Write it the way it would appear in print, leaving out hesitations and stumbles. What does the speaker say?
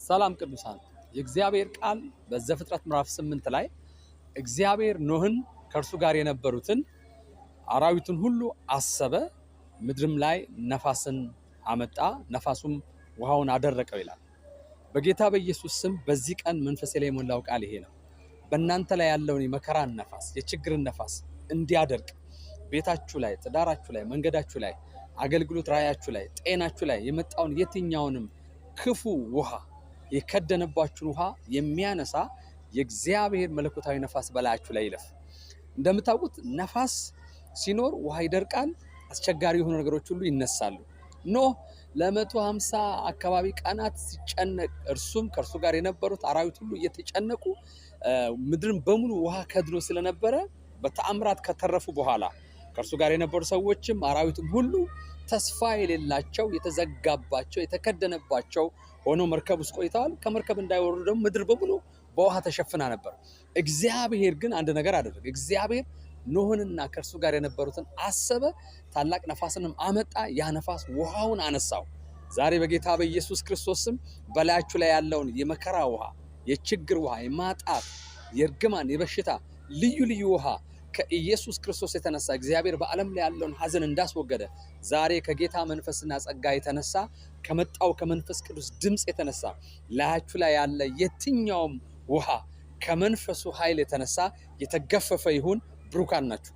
ሰላም ቅዱሳን የእግዚአብሔር ቃል በዘፍጥረት ምዕራፍ 8 ላይ እግዚአብሔር ኖህን ከእርሱ ጋር የነበሩትን አራዊትን ሁሉ አሰበ፣ ምድርም ላይ ነፋስን አመጣ፣ ነፋሱም ውሃውን አደረቀው ይላል። በጌታ በኢየሱስ ስም በዚህ ቀን መንፈሴ ላይ የሞላው ቃል ይሄ ነው። በእናንተ ላይ ያለውን የመከራን ነፋስ፣ የችግርን ነፋስ እንዲያደርቅ ቤታችሁ ላይ፣ ትዳራችሁ ላይ፣ መንገዳችሁ ላይ፣ አገልግሎት ራያችሁ ላይ፣ ጤናችሁ ላይ የመጣውን የትኛውንም ክፉ ውሃ የከደነባችሁን ውሃ የሚያነሳ የእግዚአብሔር መለኮታዊ ነፋስ በላያችሁ ላይ ይለፍ። እንደምታውቁት ነፋስ ሲኖር ውሃ ይደርቃል፣ አስቸጋሪ የሆኑ ነገሮች ሁሉ ይነሳሉ። ኖህ ለ150 አካባቢ ቀናት ሲጨነቅ እርሱም ከእርሱ ጋር የነበሩት አራዊት ሁሉ እየተጨነቁ ምድርን በሙሉ ውሃ ከድኖ ስለነበረ በተአምራት ከተረፉ በኋላ ከእርሱ ጋር የነበሩ ሰዎችም አራዊትም ሁሉ ተስፋ የሌላቸው የተዘጋባቸው የተከደነባቸው ሆኖ መርከብ ውስጥ ቆይተዋል። ከመርከብ እንዳይወርዱ ደግሞ ምድር በሙሉ በውሃ ተሸፍና ነበር። እግዚአብሔር ግን አንድ ነገር አደረገ። እግዚአብሔር ኖህንና ከእርሱ ጋር የነበሩትን አሰበ፣ ታላቅ ነፋስንም አመጣ። ያ ነፋስ ውሃውን አነሳው። ዛሬ በጌታ በኢየሱስ ክርስቶስ ስም በላያችሁ ላይ ያለውን የመከራ ውሃ፣ የችግር ውሃ፣ የማጣት፣ የእርግማን፣ የበሽታ ልዩ ልዩ ውሃ ከኢየሱስ ክርስቶስ የተነሳ እግዚአብሔር በዓለም ላይ ያለውን ሐዘን እንዳስወገደ ዛሬ ከጌታ መንፈስና ጸጋ የተነሳ ከመጣው ከመንፈስ ቅዱስ ድምፅ የተነሳ ላያችሁ ላይ ያለ የትኛውም ውሃ ከመንፈሱ ኃይል የተነሳ የተገፈፈ ይሁን። ብሩካን ናችሁ።